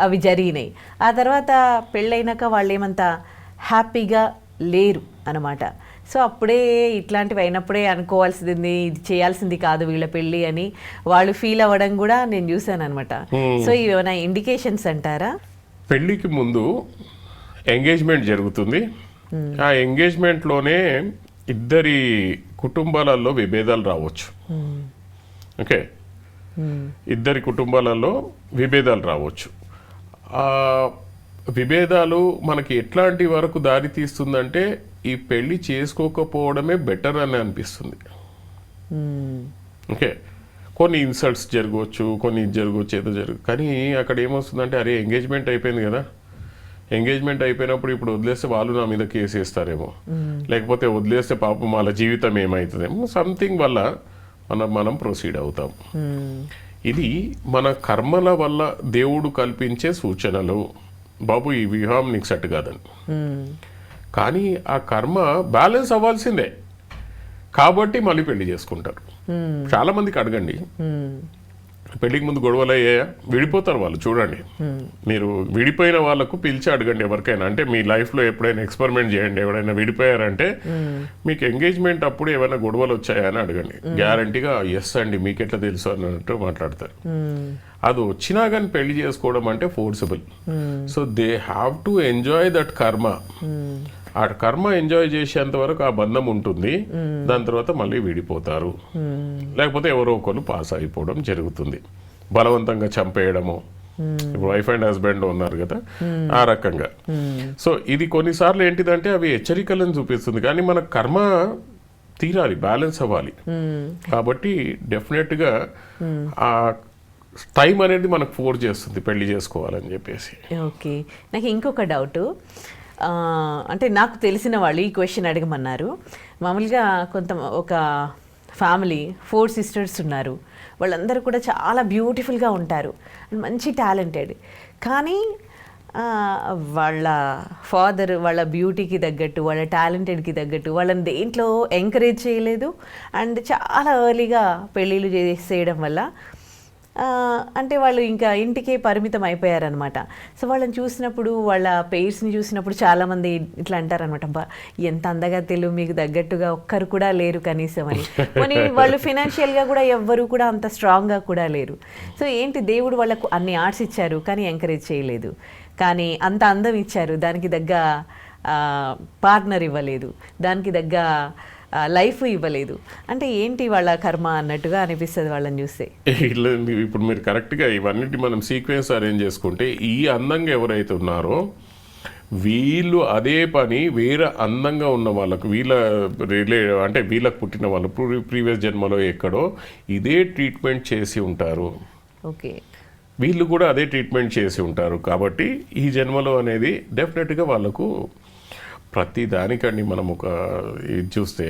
అవి జరిగినాయి. ఆ తర్వాత పెళ్ళైనాక వాళ్ళు ఏమంతా హ్యాపీగా లేరు అనమాట. సో అప్పుడే ఇట్లాంటివి అయినప్పుడే అనుకోవాల్సింది, ఇది చేయాల్సింది కాదు వీళ్ళ పెళ్ళి అని వాళ్ళు ఫీల్ అవ్వడం కూడా నేను చూసాను అనమాట. సో ఇవి ఏమైనా ఇండికేషన్స్ అంటారా? పెళ్ళికి ముందు ఎంగేజ్మెంట్ జరుగుతుంది, ఆ ఎంగేజ్మెంట్లోనే ఇద్దరి కుటుంబాలలో విభేదాలు రావచ్చు. ఓకే, ఇద్దరి కుటుంబాలలో విభేదాలు రావచ్చు. ఆ విభేదాలు మనకి ఎట్లాంటి వరకు దారి తీస్తుందంటే ఈ పెళ్లి చేసుకోకపోవడమే బెటర్ అని అనిపిస్తుంది. ఓకే, కొన్ని ఇన్సల్ట్స్ జరగవచ్చు, కొన్ని జరగవచ్చు, ఏదో కానీ అక్కడ ఏమొస్తుందంటే అరే ఎంగేజ్మెంట్ అయిపోయింది కదా, ఎంగేజ్మెంట్ అయిపోయినప్పుడు ఇప్పుడు వదిలేస్తే వాళ్ళు నా మీద కేసు వేస్తారేమో, లేకపోతే వదిలేస్తే పాపం వాళ్ళ జీవితం ఏమవుతుందేమో, సంథింగ్ వల్ల మనం ప్రొసీడ్ అవుతాం. ఇది మన కర్మల వల్ల దేవుడు కల్పించే సూచనలు. బాబు ఈ వివాహం నీకు సెట్ కాదని, కానీ ఆ కర్మ బ్యాలెన్స్ అవ్వాల్సిందే కాబట్టి మళ్ళీ పెళ్లి చేసుకుంటారు. చాలా మందికి అడగండి, పెళ్లికి ముందు గొడవలు అయ్యాయా? విడిపోతారు వాళ్ళు. చూడండి, మీరు విడిపోయిన వాళ్ళకు పిలిచి అడగండి ఎవరికైనా. అంటే మీ లైఫ్లో ఎప్పుడైనా ఎక్స్పెరిమెంట్ చేయండి, ఎవరైనా విడిపోయారంటే మీకు ఎంగేజ్మెంట్ అప్పుడు ఏమైనా గొడవలు వచ్చాయా అని అడగండి. గ్యారంటీగా ఎస్ అండి మీకు ఎట్లా తెలుసు అన్నట్టు మాట్లాడతారు. అది వచ్చినా కానీ పెళ్లి చేసుకోవడం అంటే forcible. So they have to enjoy that కర్మ. ఆ కర్మ ఎంజాయ్ చేసేంత వరకు ఆ బంధం ఉంటుంది, దాని తర్వాత మళ్ళీ విడిపోతారు, లేకపోతే ఎవరో ఒకరు పాస్ అయిపోవడం జరుగుతుంది. బలవంతంగా చంపేయడము, ఇప్పుడు వైఫ్ అండ్ హస్బెండ్ ఉన్నారు కదా ఆ రకంగా. సో ఇది కొన్నిసార్లు ఏంటిదంటే అవి హెచ్చరికలను చూపిస్తుంది, కానీ మన కర్మ తీరాలి, బ్యాలెన్స్ అవ్వాలి. కాబట్టి డెఫినెట్గా ఆ టైం అనేది మనకు ఫోర్స్ చేస్తుంది పెళ్లి చేసుకోవాలని చెప్పేసి. ఓకే, నాకు ఇంకొక డౌట్, అంటే నాకు తెలిసిన వాళ్ళు ఈ క్వశ్చన్ అడగమన్నారు. మామూలుగా ఒక ఫ్యామిలీ 4 సిస్టర్స్ ఉన్నారు. వాళ్ళందరూ కూడా చాలా బ్యూటిఫుల్గా ఉంటారు, మంచి టాలెంటెడ్. కానీ వాళ్ళ ఫాదర్ వాళ్ళ బ్యూటీకి తగ్గట్టు, వాళ్ళ టాలెంటెడ్కి తగ్గట్టు వాళ్ళని దేంట్లో ఎంకరేజ్ చేయలేదు. అండ్ చాలా ఎర్లీగా పెళ్ళిళ్ళు చేసేయడం వల్ల అంటే వాళ్ళు ఇంకా ఇంటికే పరిమితం అయిపోయారనమాట. సో వాళ్ళని చూసినప్పుడు, వాళ్ళ పేర్స్ని చూసినప్పుడు చాలామంది ఇట్లా అంటారనమాట, బా ఎంత అందగా తెలుగు మీకు తగ్గట్టుగా ఒక్కరు కూడా లేరు కనీసం అని. కానీ వాళ్ళు ఫినాన్షియల్గా కూడా ఎవ్వరు కూడా అంత స్ట్రాంగ్గా కూడా లేరు. సో ఏంటి, దేవుడు వాళ్ళకు అన్ని ఆర్ట్స్ ఇచ్చారు కానీ ఎంకరేజ్ చేయలేదు. కానీ అంత అందం ఇచ్చారు, దానికి తగ్గ పార్ట్నర్ ఇవ్వలేదు, దానికి తగ్గ లైఫ్ ఇవ్వలేదు. అంటే ఏంటి వాళ్ళ కర్మ అన్నట్టుగా అనిపిస్తుంది వాళ్ళని చూస్తే. ఇప్పుడు మీరు కరెక్ట్గా ఇవన్నిటి మనం సీక్వెన్స్ అరేంజ్ చేసుకుంటే, ఈ అందంగా ఎవరైతే ఉన్నారో వీళ్ళు అదే పని వేరే అందంగా ఉన్న వాళ్ళకు, అంటే వీళ్ళకు పుట్టిన వాళ్ళు ప్రీవియస్ జన్మలో ఎక్కడో ఇదే ట్రీట్మెంట్ చేసి ఉంటారు. ఓకే, వీళ్ళు కూడా అదే ట్రీట్మెంట్ చేసి ఉంటారు. కాబట్టి ఈ జన్మలో అనేది డెఫినెట్గా వాళ్ళకు ప్రతి దానికండి మనం ఒక ఇది చూస్తే,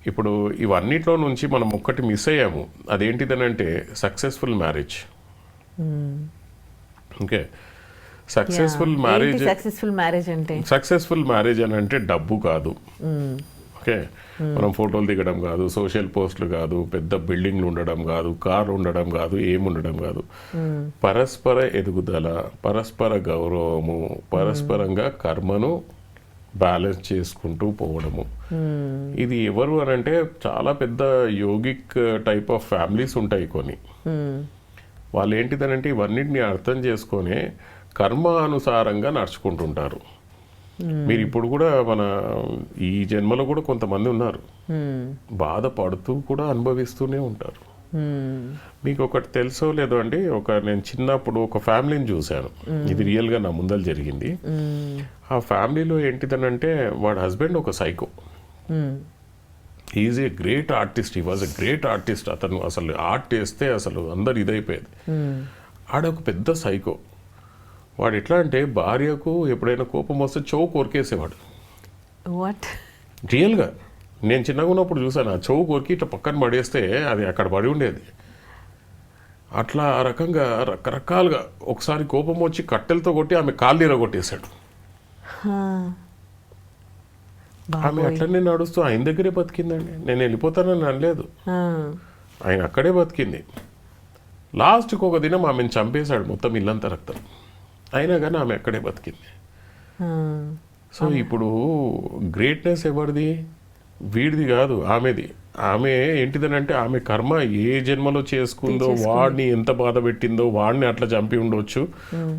ఇప్పుడు ఇవన్నిట్లో నుంచి మనం ఒక్కటి మిస్ అయ్యాము. అదేంటిదనంటే successful marriage. Okay, successful marriage అని అంటే డబ్బు కాదు. ఓకే, మనం ఫోటోలు దిగడం కాదు, సోషల్ పోస్టులు కాదు, పెద్ద బిల్డింగ్లు ఉండడం కాదు, కారు ఉండడం కాదు, ఏముండడం కాదు. పరస్పర ఎదుగుదల, పరస్పర గౌరవము, పరస్పరంగా కర్మను బ్యాలెన్స్ చేసుకుంటూ పోవడము. ఇది ఎవరు అని అంటే చాలా పెద్ద యోగిక్ టైప్ ఆఫ్ ఫ్యామిలీస్ ఉంటాయి కొన్ని. వాళ్ళు ఏంటిదనంటే ఇవన్నిటిని అర్థం చేసుకొని కర్మ అనుసారంగా నడుచుకుంటుంటారు. మీరు ఇప్పుడు కూడా మన ఈ జన్మలో కూడా కొంతమంది ఉన్నారు, బాధపడుతూ కూడా అనుభవిస్తూనే ఉంటారు. మీకు ఒకటి తెలుసో లేదో అండి, నేను చిన్నప్పుడు ఒక ఫ్యామిలీని చూశాను, ఇది రియల్గా నా ముందర జరిగింది. ఆ ఫ్యామిలీలో ఏంటిదనంటే వాడి హస్బెండ్ ఒక psycho. Is a great artist, he was a great artist. అతను అసలు ఆర్ట్ వేస్తే అసలు అందరు ఇదైపోయేది. ఆడొక పెద్ద సైకో. వాడు ఎట్లా అంటే భార్యకు ఎప్పుడైనా కోపం వస్తే చెవు కొరికేసేవాడు. రియల్గా నేను చిన్నగా ఉన్నప్పుడు చూసాను, ఆ చెవు కొరికి ఇట్లా పక్కన పడేస్తే అది అక్కడ పడి ఉండేది. అట్లా ఆ రకంగా రకరకాలుగా ఒకసారి కోపం వచ్చి కట్టెలతో కొట్టి ఆమె కాళ్ళు ఇరగొట్టేశాడు. ఆమె అట్లనే నడుస్తూ ఆయన దగ్గరే బతికిందండి. నేను వెళ్ళిపోతానని అనలేదు, ఆయన అక్కడే బతికింది. లాస్ట్కి ఒక దినం ఆమెను చంపేశాడు, మొత్తం ఇల్లంతా రక్తం. అయినా కానీ ఆమె అక్కడే బతికింది. సో ఇప్పుడు గ్రేట్నెస్ ఎవరిది? వీడిది కాదు, ఆమెది. ఆమె ఏంటిదనంటే ఆమె కర్మ ఏ జన్మలో చేసుకుందో, వాడిని ఎంత బాధ పెట్టిందో, వాడిని అట్లా చంపి ఉండొచ్చు,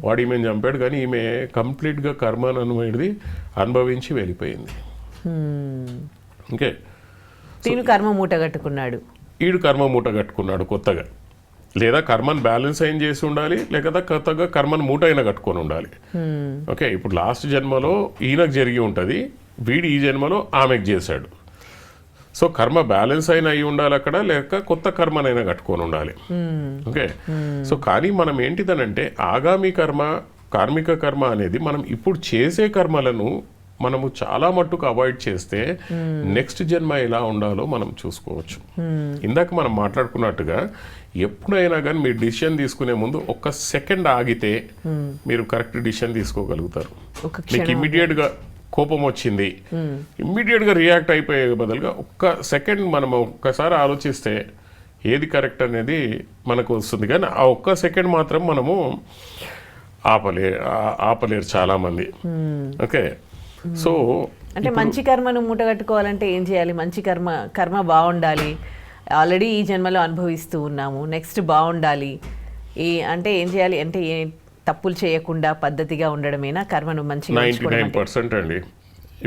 వాడు ఈమెను చంపాడు. కానీ ఈమె కంప్లీట్గా కర్మ అనేది అనుభవించి వెళ్ళిపోయింది. ఓకే, కర్మ మూట కట్టుకున్నాడు, ఈడు కర్మ మూట కట్టుకున్నాడు కొత్తగా. లేదా కర్మను బ్యాలెన్స్ అయిన చేసి ఉండాలి, లేకపోతే కొత్తగా కర్మను మూట అయినా కట్టుకొని ఉండాలి. ఓకే, ఇప్పుడు లాస్ట్ జన్మలో ఈయనకు జరిగి ఉంటుంది, వీడు ఈ జన్మలో ఆమెకు చేశాడు. సో కర్మ బ్యాలెన్స్ అయినా అయి ఉండాలి అక్కడ, లేక కొత్త కర్మనైనా కట్టుకొని ఉండాలి. ఓకే, సో కానీ మనం ఏంటిదనంటే ఆగామి కర్మ, కార్మిక కర్మ అనేది మనం ఇప్పుడు చేసే కర్మలను మనము చాలా మట్టుకు అవాయిడ్ చేస్తే నెక్స్ట్ జన్మ ఎలా ఉండాలో మనం చూసుకోవచ్చు. ఇందాక మనం మాట్లాడుకున్నట్టుగా ఎప్పుడైనా కానీ మీరు డిసిషన్ తీసుకునే ముందు ఒక్క సెకండ్ ఆగితే మీరు కరెక్ట్ డిసిషన్ తీసుకోగలుగుతారు. మీకు ఇమ్మీడియట్గా కోపం వచ్చింది, ఇమ్మీడియట్గా రియాక్ట్ అయిపోయే బదులుగా ఒక్క సెకండ్ మనం ఒక్కసారి ఆలోచిస్తే ఏది కరెక్ట్ అనేది మనకు వస్తుంది. కానీ ఆ ఒక్క సెకండ్ మాత్రం మనము ఆపలేరు చాలామంది. ఓకే, సో అంటే మంచి కర్మను మూటగట్టుకోవాలంటే ఏం చేయాలి? మంచి కర్మ బాగుండాలి, ఆల్రెడీ ఈ జన్మలో అనుభవిస్తూ ఉన్నాము, నెక్స్ట్ బాగుండాలి. అంటే ఏం చేయాలి? అంటే ఏ తప్పులు చేయకుండా పద్ధతిగా ఉండడమేనా కర్మను మంచిగా? 99% అండి.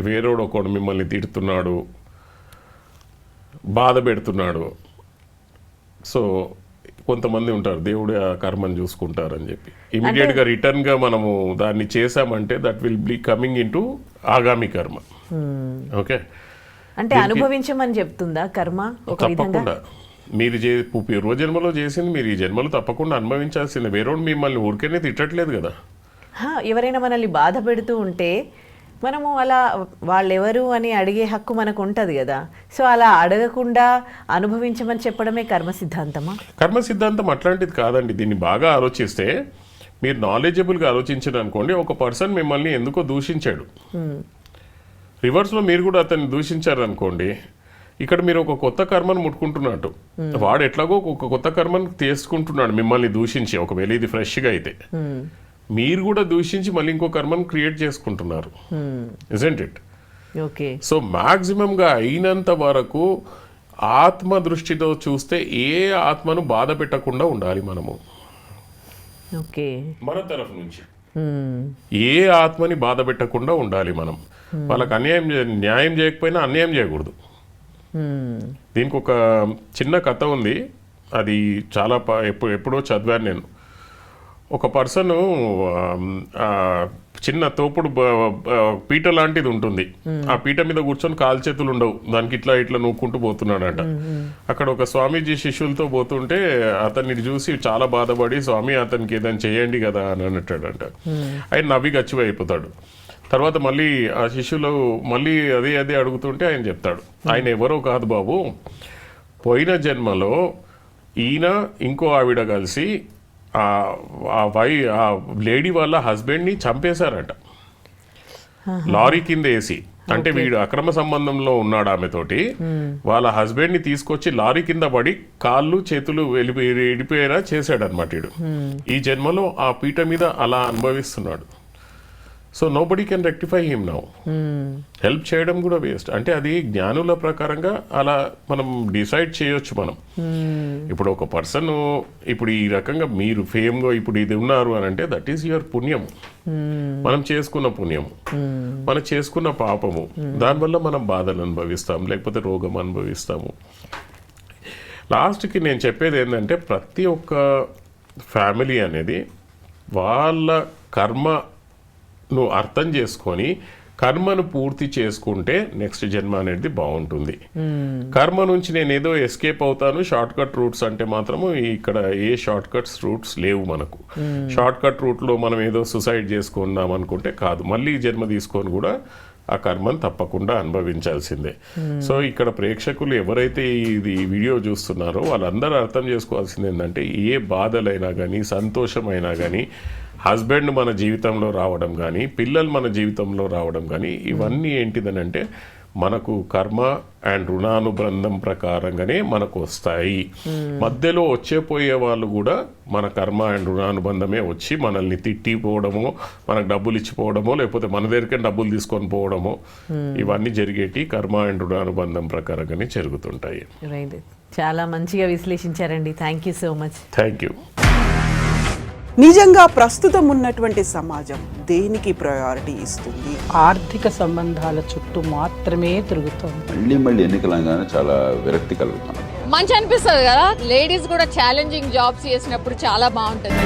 వేరేడు ఒకడు మిమ్మల్ని తిడుతున్నాడు, బాధ పెడుతున్నాడు, సో కొంతమంది ఉంటారు దేవుడు ఆ కర్మను చూసుకుంటారని చెప్పి ఇమీడియట్గా రిటర్న్గా మనము దాన్ని చేసామంటే that will be coming into ఆగామి కర్మ. ఓకే, అంటే అనుభవించమని చెప్తుందా కర్మ? తప్పకుండా మీరు పూర్వ జన్మలో చేసింది మీరు ఈ జన్మలో తప్పకుండా అనుభవించాల్సిందే. వేరేవాడు మిమ్మల్ని ఊరికేనే తిట్టట్లేదు కదా. ఎవరైనా మనల్ని బాధ పెడుతూ ఉంటే మనము అలా వాళ్ళెవరు అని అడిగే హక్కు మనకు ఉంటుంది కదా, సో అలా అడగకుండా అనుభవించమని చెప్పడమే కర్మ సిద్ధాంతమా? కర్మ సిద్ధాంతం అట్లాంటిది కాదండి. దీన్ని బాగా ఆలోచిస్తే, మీరు నాలెడ్జబుల్గా ఆలోచించారు అనుకోండి, ఒక పర్సన్ మిమ్మల్ని ఎందుకో దూషించాడు, రివర్స్లో మీరు కూడా అతన్ని దూషించారు అనుకోండి, ఇక్కడ మీరు ఒక కొత్త కర్మను ముట్టుకుంటున్నట్టు. వాడు ఎట్లాగో ఒక కొత్త కర్మను తీసుకుంటున్నాడు మిమ్మల్ని దూషించి, ఒకవేళ ఇది ఫ్రెష్గా అయితే మీరు కూడా దూషించి మళ్ళీ ఇంకో కర్మను క్రియేట్ చేసుకుంటున్నారు. Isn't it? ఓకే. సో మ్యాక్సిమంగా అయినంత వరకు ఆత్మ దృష్టితో చూస్తే ఏ ఆత్మను బాధ పెట్టకుండా ఉండాలి మనము. ఓకే. మన తరఫు నుంచి ఏ ఆత్మని బాధ పెట్టకుండా ఉండాలి మనం. వాళ్ళకి న్యాయం చేయకపోయినా అన్యాయం చేయకూడదు. దీనికి ఒక చిన్న కథ ఉంది, అది చాలా ఎప్పుడో చదివాను నేను. ఒక పర్సన్ చిన్న తోపుడు పీట లాంటిది ఉంటుంది, ఆ పీట మీద కూర్చొని కాలు చేతులు ఉండవు, దానికి ఇట్లా ఇట్లా నూక్కుంటూ పోతున్నాడంట. అక్కడ ఒక స్వామీజీ శిష్యులతో పోతుంటే అతన్ని చూసి చాలా బాధపడి, స్వామి అతనికి ఏదైనా చేయండి కదా అని అన్నట్టాడంట. ఆయన నవ్వి గచ్చివి అయిపోతాడు. తర్వాత మళ్ళీ ఆ శిష్యులు మళ్ళీ అదే అడుగుతుంటే ఆయన చెప్తాడు, ఆయన ఎవరో కాదు బాబు, పోయిన జన్మలో ఈయన ఇంకో ఆవిడ కలిసి ఆ లేడీ వాళ్ళ హస్బెండ్ని చంపేశారట, లారీ కింద వేసి. అంటే వీడు అక్రమ సంబంధంలో ఉన్నాడు ఆమెతోటి, వాళ్ళ హస్బెండ్ని తీసుకొచ్చి లారీ కింద పడి కాళ్ళు చేతులు వెళ్ళిపోయేలా చేశాడు అనమాట వీడు. ఈ జన్మలో ఆ పీట మీద అలా అనుభవిస్తున్నాడు. So nobody can rectify him now. Help చేయడం కూడా వేస్ట్. అంటే అది జ్ఞానుల ప్రకారంగా అలా మనం డిసైడ్ చేయొచ్చు మనం. ఇప్పుడు ఒక పర్సన్ ఇప్పుడు ఈ రకంగా మీరు ఫేమ్గా ఇప్పుడు ఇది ఉన్నారు అని అంటే దట్ ఈస్ యువర్ పుణ్యము, మనం చేసుకున్న పుణ్యము, మనం చేసుకున్న పాపము. దానివల్ల మనం బాధలు అనుభవిస్తాం, లేకపోతే రోగం అనుభవిస్తాము. లాస్ట్కి నేను చెప్పేది ఏంటంటే, ప్రతి ఒక్క ఫ్యామిలీ అనేది వాళ్ళ కర్మ నువ్వు అర్థం చేసుకొని కర్మను పూర్తి చేసుకుంటే నెక్స్ట్ జన్మ అనేది బాగుంటుంది. కర్మ నుంచి నేను ఏదో ఎస్కేప్ అవుతాను షార్ట్ కట్ రూట్స్ అంటే మాత్రము ఇక్కడ ఏ షార్ట్ కట్స్ రూట్స్ లేవు మనకు. షార్ట్ కట్ రూట్లో మనం ఏదో సుసైడ్ చేసుకుందాం అనుకుంటే కాదు, మళ్ళీ జన్మ తీసుకొని కూడా ఆ కర్మను తప్పకుండా అనుభవించాల్సిందే. సో ఇక్కడ ప్రేక్షకులు ఎవరైతే ఇది వీడియో చూస్తున్నారో వాళ్ళందరూ అర్థం చేసుకోవాల్సింది ఏంటంటే, ఏ బాధలైనా కానీ సంతోషమైనా కానీ, హస్బెండ్ మన జీవితంలో రావడం కానీ, పిల్లలు మన జీవితంలో రావడం కానీ, ఇవన్నీ ఏంటిదనంటే మనకు కర్మ అండ్ రుణానుబంధం ప్రకారంగానే మనకు వస్తాయి. మధ్యలో వచ్చేపోయే వాళ్ళు కూడా మన కర్మ అండ్ రుణానుబంధమే వచ్చి మనల్ని తిట్టిపోవడమో, మనకు డబ్బులు ఇచ్చిపోవడమో, లేకపోతే మన దగ్గరికి డబ్బులు తీసుకొని పోవడమో, ఇవన్నీ జరిగేటి కర్మ అండ్ రుణానుబంధం ప్రకారంగానే జరుగుతుంటాయి. చాలా మంచిగా విశ్లేషించారండి. Thank you so much. Thank you. నిజంగా ప్రస్తుతం ఉన్నటువంటి సమాజం దేనికి ప్రయారిటీ ఇస్తుంది? ఆర్థిక సంబంధాల చుట్టూ మాత్రమే తిరుగుతోంది. మళ్ళీ ఎన్నికలంగానే చాలా విరక్తి కలుగుతాను. మంచి అనిపిస్తుంది కదా, లేడీస్ కూడా ఛాలెంజింగ్ జాబ్స్ చేసినప్పుడు చాలా బాగుంటుంది.